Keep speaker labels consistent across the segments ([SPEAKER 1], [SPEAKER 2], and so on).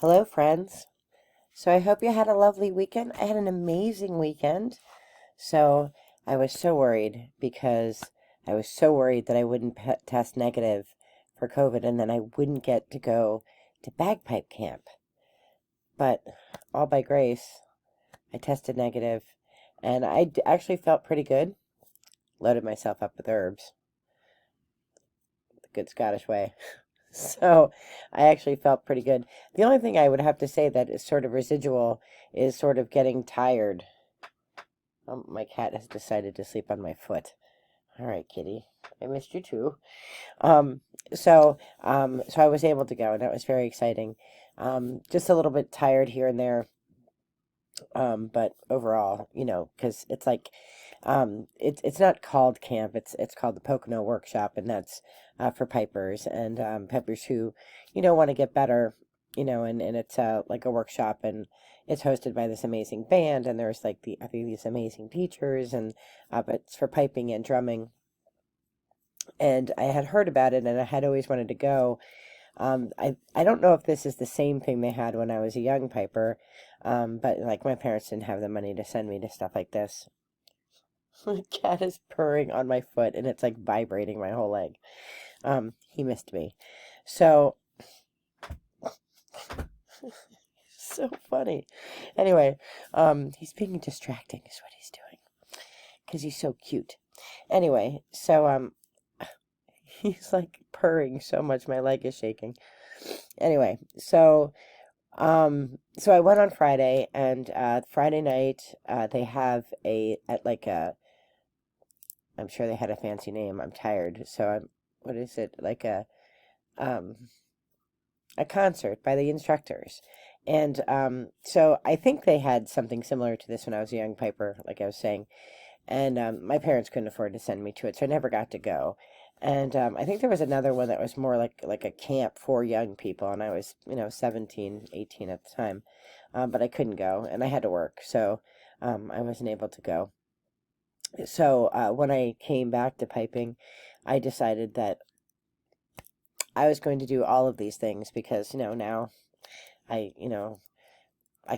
[SPEAKER 1] Hello, friends. So I hope you had a lovely weekend. I had an amazing weekend. So I was so worried because I was so worried that I wouldn't test negative for COVID and then I wouldn't get to go to bagpipe camp. But all by grace, I tested negative and actually felt pretty good. Loaded myself up with herbs, the good Scottish way. So I actually felt pretty good. The only thing I would have to say that is sort of residual is sort of getting tired. My cat has decided to sleep on my foot. All right, kitty. I missed you too. Um, so I was able to go, and that was very exciting. Just a little bit tired here and there, but overall, because it's like, it's not called camp. It's called the Pocono Workshop, and that's for pipers and pipers who, want to get better. And it's like a workshop, and it's hosted by this amazing band, and there's like I think these amazing teachers, and but it's for piping and drumming. And I had heard about it, and I had always wanted to go. I don't know if this is the same thing they had when I was a young piper, but like my parents didn't have the money to send me to stuff like this. My cat is purring on my foot, and it's like vibrating my whole leg. He missed me. So, so funny. Anyway, he's being distracting is what he's doing because he's so cute. Anyway, so he's like purring so much my leg is shaking. Anyway, so I went on Friday, and Friday night they have I'm sure they had a fancy name. I'm tired, so what is it, like um a concert by the instructors. And so I think they had something similar to this when I was a young piper, like I was saying. And my parents couldn't afford to send me to it, so I never got to go. And I think there was another one that was more like a camp for young people, and I was 17, 18 at the time, but I couldn't go, and I had to work, so I wasn't able to go. So when I came back to piping, I decided that I was going to do all of these things because now I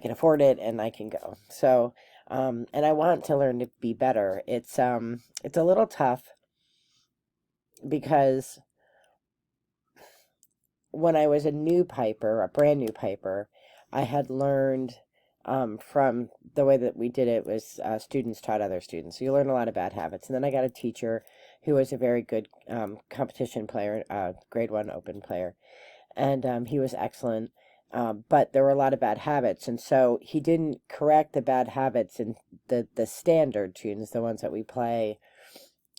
[SPEAKER 1] can afford it and I can go. So and I want to learn to be better. It's a little tough because when I was a new piper, a brand new piper, I had learned from the way that we did it was students taught other students. So you learn a lot of bad habits. And then I got a teacher who was a very good competition player, grade one open player. And he was excellent. But there were a lot of bad habits. And so he didn't correct the bad habits in the standard tunes, the ones that we play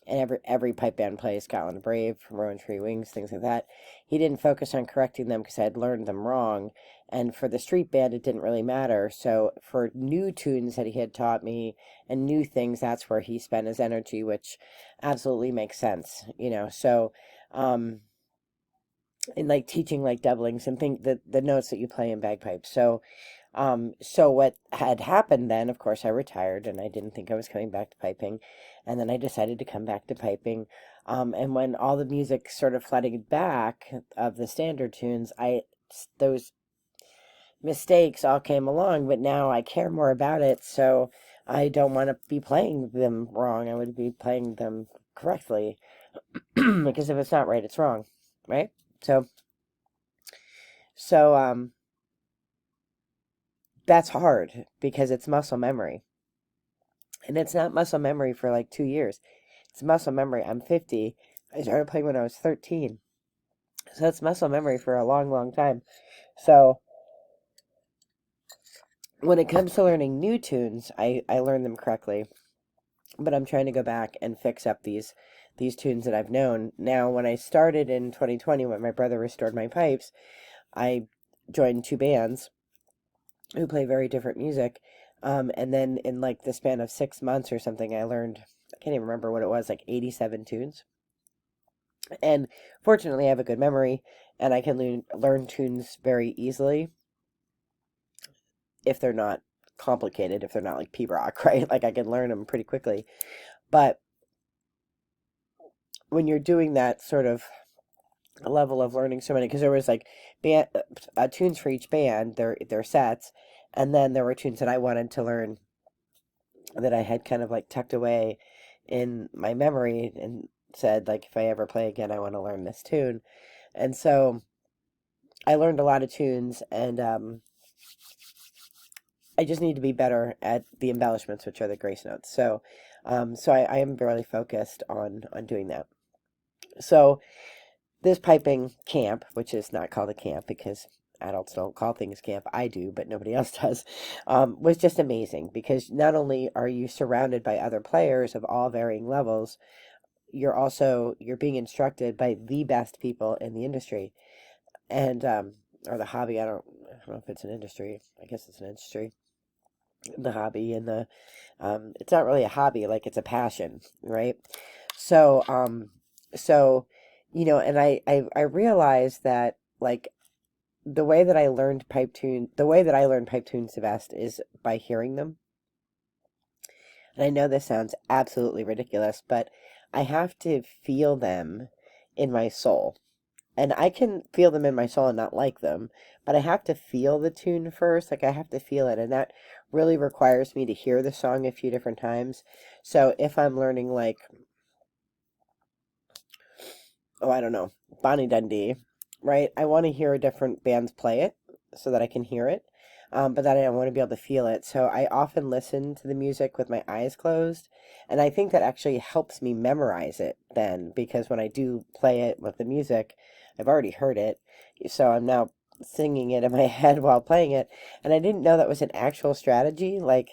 [SPEAKER 1] and every pipe band plays, Scotland Brave, Rowan Tree Wings, things like that. He didn't focus on correcting them because I had learned them wrong. And for the street band, it didn't really matter. So for new tunes that he had taught me and new things, that's where he spent his energy, which absolutely makes sense, So, in like teaching like doublings and the notes that you play in bagpipes. So what had happened then, of course, I retired and I didn't think I was coming back to piping. And then I decided to come back to piping. And when all the music sort of flooded back of the standard tunes, those mistakes all came along, but now I care more about it. So I don't want to be playing them wrong. I would be playing them correctly because if it's not right, it's wrong. Right? So that's hard because it's muscle memory. And it's not muscle memory for like 2 years. It's muscle memory. I'm 50. I started playing when I was 13. So it's muscle memory for a long, long time. So when it comes to learning new tunes, I learn them correctly. But I'm trying to go back and fix up these tunes that I've known. Now, when I started in 2020, when my brother restored my pipes, I joined two bands who play very different music. And then in like the span of 6 months or something, I learned, I can't even remember what it was, like 87 tunes. And fortunately, I have a good memory and I can learn tunes very easily if they're not complicated, if they're not like P-Rock, right? Like I can learn them pretty quickly. But when you're doing that sort of level of learning so many, because there was like tunes for each band, their sets, and then there were tunes that I wanted to learn that I had kind of like tucked away in my memory and said like if I ever play again, I want to learn this tune. And so I learned a lot of tunes, and I just need to be better at the embellishments, which are the grace notes. So I am really focused on doing that. So this piping camp, which is not called a camp because adults don't call things camp, I do, but nobody else does, was just amazing, because not only are you surrounded by other players of all varying levels, you're being instructed by the best people in the industry, and or the hobby. I don't know if it's an industry. I guess it's an industry. The hobby and the it's not really a hobby, like it's a passion, right? So so and I realized that, like, the way that I learned pipe tunes the best is by hearing them. And I know this sounds absolutely ridiculous, but I have to feel them in my soul. And I can feel them in my soul and not like them, but I have to feel the tune first. Like, I have to feel it, and that really requires me to hear the song a few different times. So if I'm learning, like, oh, I don't know, Bonnie Dundee, right? I want to hear different bands play it so that I can hear it, but then I want to be able to feel it. So I often listen to the music with my eyes closed, and I think that actually helps me memorize it then, because when I do play it with the music, I've already heard it, so I'm now singing it in my head while playing it, and I didn't know that was an actual strategy, like,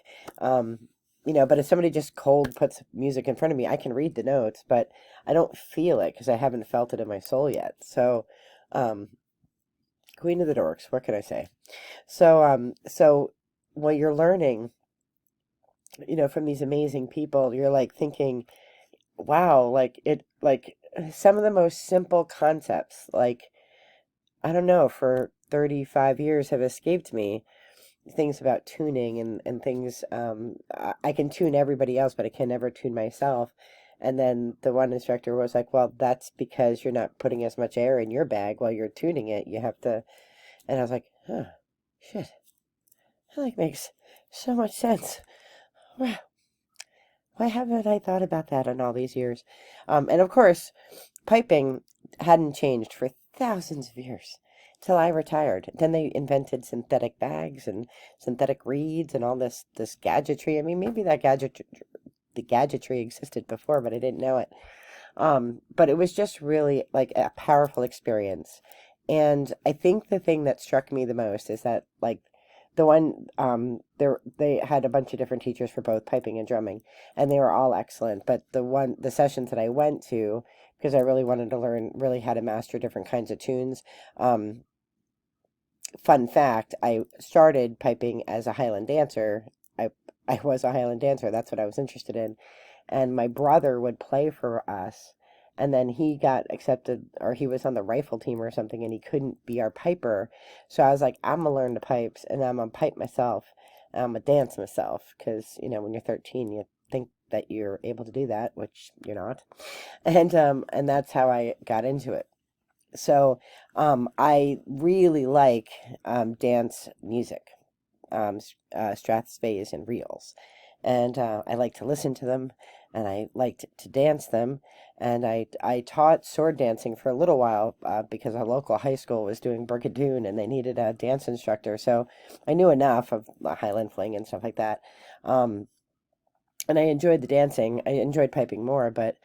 [SPEAKER 1] but if somebody just cold puts music in front of me, I can read the notes, but I don't feel it because I haven't felt it in my soul yet. So, um, Queen of the Dorks, what can I say? So when you're learning, from these amazing people, you're like thinking, wow, like some of the most simple concepts, like, I don't know, for 35 years have escaped me. Things about tuning and things. I can tune everybody else, but I can never tune myself. And then the one instructor was like, well, that's because you're not putting as much air in your bag while you're tuning it. You have to. And I was like, oh, shit. That like makes so much sense. Wow. Why haven't I thought about that in all these years? And of course, piping hadn't changed for thousands of years till I retired. Then they invented synthetic bags and synthetic reeds and all this gadgetry. I mean, maybe the gadgetry existed before, but I didn't know it. But it was just really like a powerful experience. And I think the thing that struck me the most is that, like, they had a bunch of different teachers for both piping and drumming, and they were all excellent. But the sessions that I went to, because I really wanted to learn really how to master different kinds of tunes. Um, Fun fact, I started piping as a Highland dancer. I I was a Highland dancer. That's what I was interested in. And my brother would play for us. And then he got accepted, or he was on the rifle team or something, and he couldn't be our piper. So I was like, I'm gonna learn the pipes, and I'm gonna pipe myself, and I'm gonna dance myself, because when you're 13, you think that you're able to do that, which you're not. And that's how I got into it. So I really like dance music, Strathspeys and reels, and I like to listen to them, and I liked to dance them, and I taught sword dancing for a little while because a local high school was doing Brigadoon and they needed a dance instructor, so I knew enough of Highland Fling and stuff like that. Um, and I enjoyed the dancing. I enjoyed piping more, but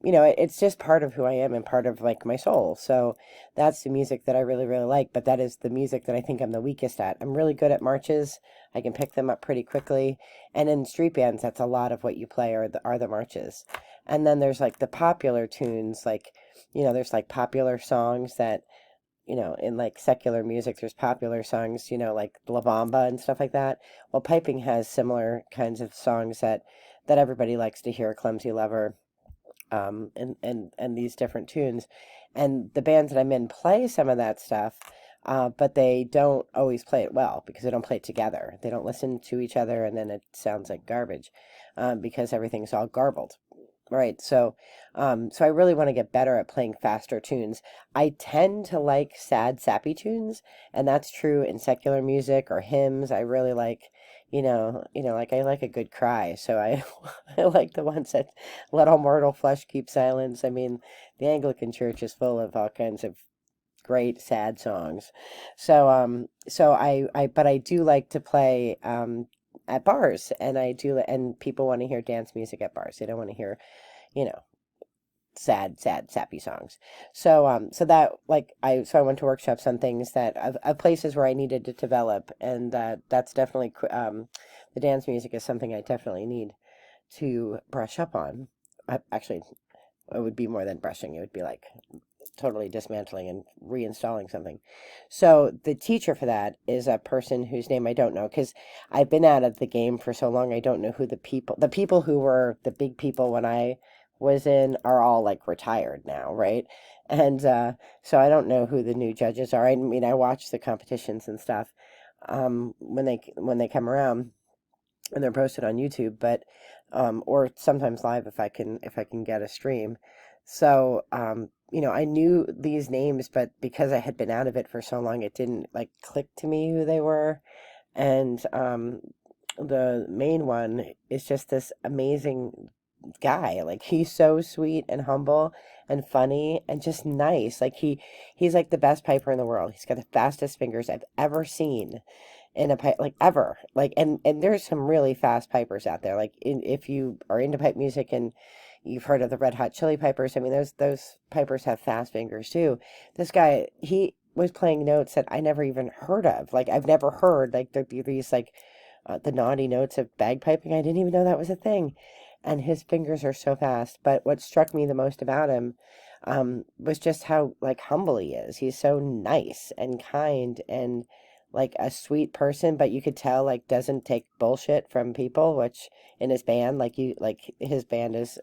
[SPEAKER 1] it's just part of who I am and part of, like, my soul. So that's the music that I really, really like. But that is the music that I think I'm the weakest at. I'm really good at marches. I can pick them up pretty quickly. And in street bands, that's a lot of what you play are the marches. And then there's like the popular tunes, like, there's like popular songs that, in like secular music, there's popular songs, like La Bamba and stuff like that. Well, piping has similar kinds of songs that everybody likes to hear, Clumsy Lover, and these different tunes. And the bands that I'm in play some of that stuff, but they don't always play it well because they don't play it together. They don't listen to each other, and then it sounds like garbage because everything's all garbled. Right. So I really want to get better at playing faster tunes. I tend to like sad, sappy tunes, and that's true in secular music or hymns. I really like, like I like a good cry. So I, I like the ones that let all mortal flesh keep silence. I mean, the Anglican Church is full of all kinds of great sad songs. But I do like to play at bars, and and people want to hear dance music at bars. They don't want to hear, you know, sad, sappy songs. So I went to workshops on things of places where I needed to develop, and that's definitely the dance music is something I definitely need to brush up on. Actually, it would be more than brushing. It would be like totally dismantling and reinstalling something. So the teacher for that is a person whose name I don't know, because I've been out of the game for so long. I don't know who the people who were the big people when I was in are all like retired now, right? And so I don't know who the new judges are. I mean, I watch the competitions and stuff when they come around and they're posted on YouTube, but or sometimes live if I can get a stream. So I knew these names, but because I had been out of it for so long, it didn't like click to me who they were. And the main one is just this amazing guy. Like he's so sweet and humble and funny and just nice. He's like the best piper in the world. He's got the fastest fingers I've ever seen in a pipe, like ever, like and there's some really fast pipers out there, if you are into pipe music and you've heard of the Red Hot Chili Pipers. I mean, those pipers have fast fingers too. This guy, he was playing notes that I never even heard of. Like I've never heard like these like the naughty notes of bagpiping. I didn't even know that was a thing. And his fingers are so fast. But what struck me the most about him was just how like humble he is. He's so nice and kind and like a sweet person, but you could tell like doesn't take bullshit from people, which in his band, like his band is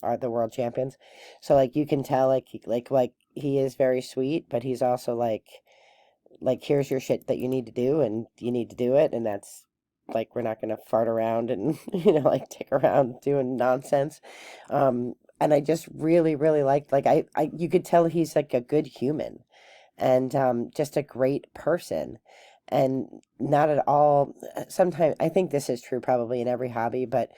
[SPEAKER 1] are the world champions. So like you can tell like he is very sweet, but he's also like here's your shit that you need to do and you need to do it, and that's like we're not going to fart around and like tick around doing nonsense. And I just really liked I you could tell he's like a good human and just a great person and not at all. Sometimes I think this is true probably in every hobby, but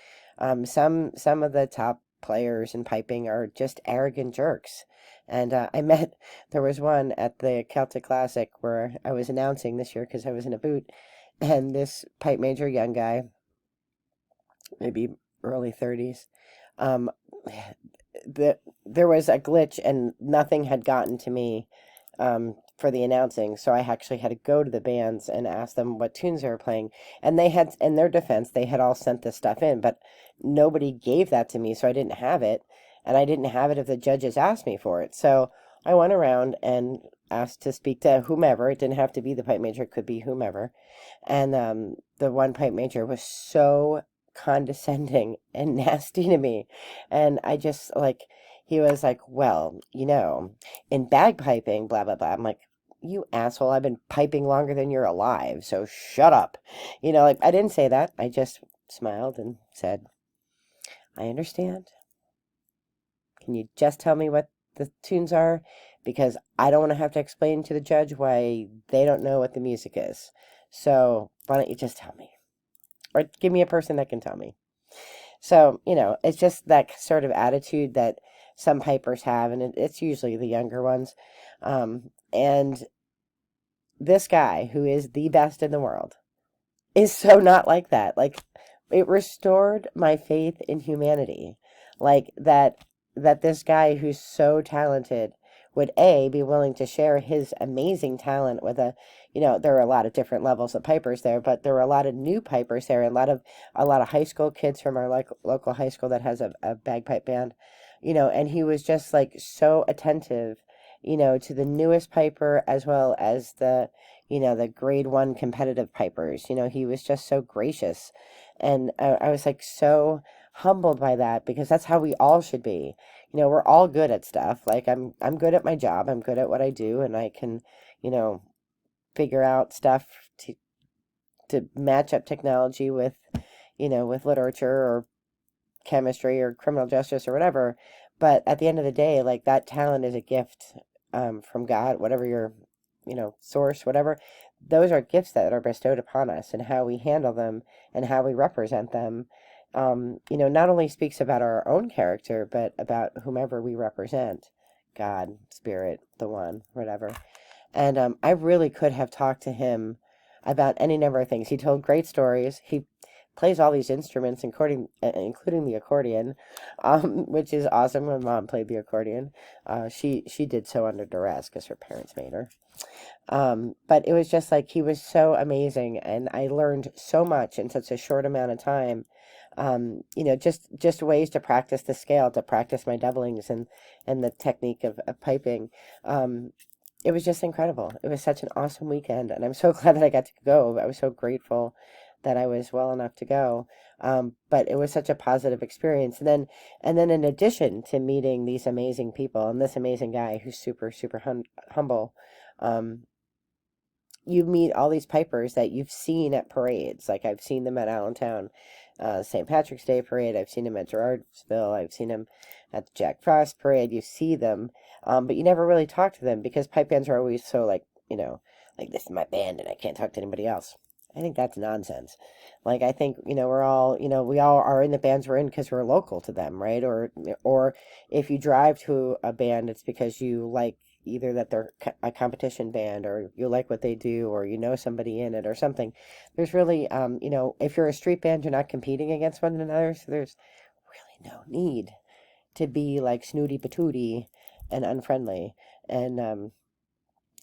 [SPEAKER 1] some of the top players in piping are just arrogant jerks. And there was one at the Celtic Classic where I was announcing this year because I was in a boot, and this pipe major young guy, maybe early 30s, um, there was a glitch and nothing had gotten to me for the announcing. So I actually had to go to the bands and ask them what tunes they were playing. And they had, in their defense, they had all sent this stuff in, but nobody gave that to me. So I didn't have it. And I didn't have it if the judges asked me for it. So I went around and asked to speak to whomever. It didn't have to be the pipe major, it could be whomever. And the one pipe major was so condescending and nasty to me. And I just like, he was like, well, in bagpiping, blah, blah, blah. I'm like, you asshole, I've been piping longer than you're alive, so shut up. Like I didn't say that. I just smiled and said, I understand. Can you just tell me what the tunes are? Because I don't want to have to explain to the judge why they don't know what the music is. So why don't you just tell me? Or give me a person that can tell me. So, it's just that sort of attitude that some pipers have, and it's usually the younger ones. And this guy, who is the best in the world, is so not like that. Like, it restored my faith in humanity. Like, that this guy who's so talented would be willing to share his amazing talent with there are a lot of different levels of pipers there, but there were a lot of new pipers there, and a lot of high school kids from our local high school that has a bagpipe band, and he was just like so attentive, to the newest piper as well as the grade one competitive pipers. He was just so gracious, and I was like so humbled by that, because that's how we all should be. We're all good at stuff. Like I'm good at my job. I'm good at what I do, and I can, figure out stuff to match up technology with, with literature or chemistry or criminal justice or whatever. But at the end of the day, like that talent is a gift from God, whatever your, source, whatever. Those are gifts that are bestowed upon us, and how we handle them and how we represent them, not only speaks about our own character, but about whomever we represent, God, Spirit, the One, whatever. And I really could have talked to him about any number of things. He told great stories. He plays all these instruments, including the accordion, which is awesome. My mom played the accordion. She did so under duress because her parents made her. But it was just like he was so amazing, and I learned so much in such a short amount of time. Just ways to practice the scale, to practice my doublings and the technique of piping. It was just incredible. It was such an awesome weekend, and I'm so glad that I got to go. I was so grateful that I was well enough to go. But it was such a positive experience. And then in addition to meeting these amazing people and this amazing guy who's super, super humble, um, you meet all these pipers that you've seen at parades. Like I've seen them at Allentown, St. Patrick's Day parade. I've seen them at Gerardsville. I've seen them at the Jack Frost parade. You see them, but you never really talk to them because pipe bands are always so like, like this is my band and I can't talk to anybody else. I think that's nonsense. Like I think, we're all, we all are in the bands we're in because we're local to them, right? Or if you drive to a band, it's because you like either that they're a competition band, or you like what they do, or you know somebody in it or something. There's really, if you're a street band, you're not competing against one another, so there's really no need to be like snooty patooty and unfriendly. And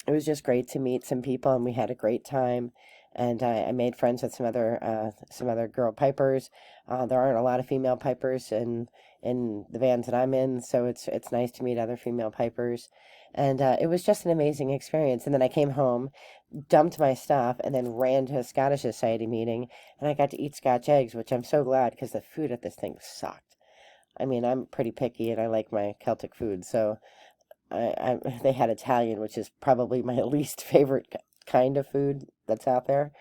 [SPEAKER 1] it was just great to meet some people, and we had a great time. And I made friends with some other girl pipers. There aren't a lot of female pipers in the bands that I'm in, so it's nice to meet other female pipers. And it was just an amazing experience. And then I came home, dumped my stuff, and then ran to a Scottish Society meeting, and I got to eat Scotch eggs, which I'm so glad because the food at this thing sucked. I mean, I'm pretty picky and I like my Celtic food, so they had Italian, which is probably my least favorite kind of food that's out there.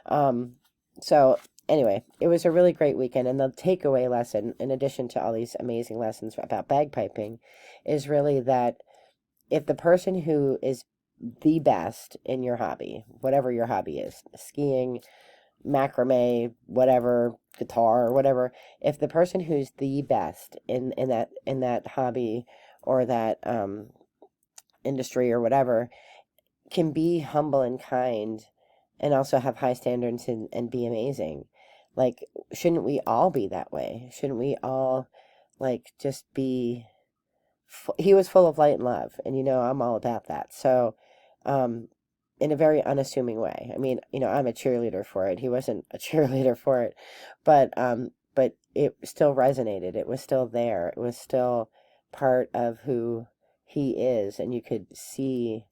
[SPEAKER 1] Um, so anyway, it was a really great weekend, and the takeaway lesson, in addition to all these amazing lessons about bagpiping, is really that if the person who is the best in your hobby, whatever your hobby is, skiing, macrame, whatever, guitar, or whatever, if the person who's the best in that hobby or that industry or whatever can be humble and kind and also have high standards and be amazing, like, shouldn't we all be that way? Shouldn't we all like just be he was full of light and love, and I'm all about that. So um in a very unassuming way. I mean, I'm a cheerleader for it. He wasn't a cheerleader for it, but it still resonated. It was still there. It was still part of who he is, and you could see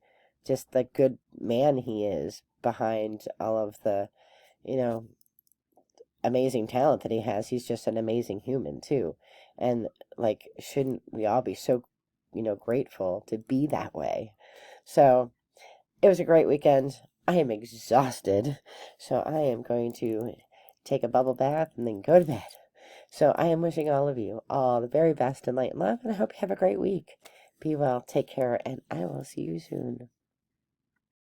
[SPEAKER 1] just the good man he is behind all of the, you know, amazing talent that he has. He's just an amazing human too. And like, shouldn't we all be so, grateful to be that way? So it was a great weekend. I am exhausted, so I am going to take a bubble bath and then go to bed. So I am wishing all of you all the very best in light and love, and I hope you have a great week. Be well, take care, and I will see you soon.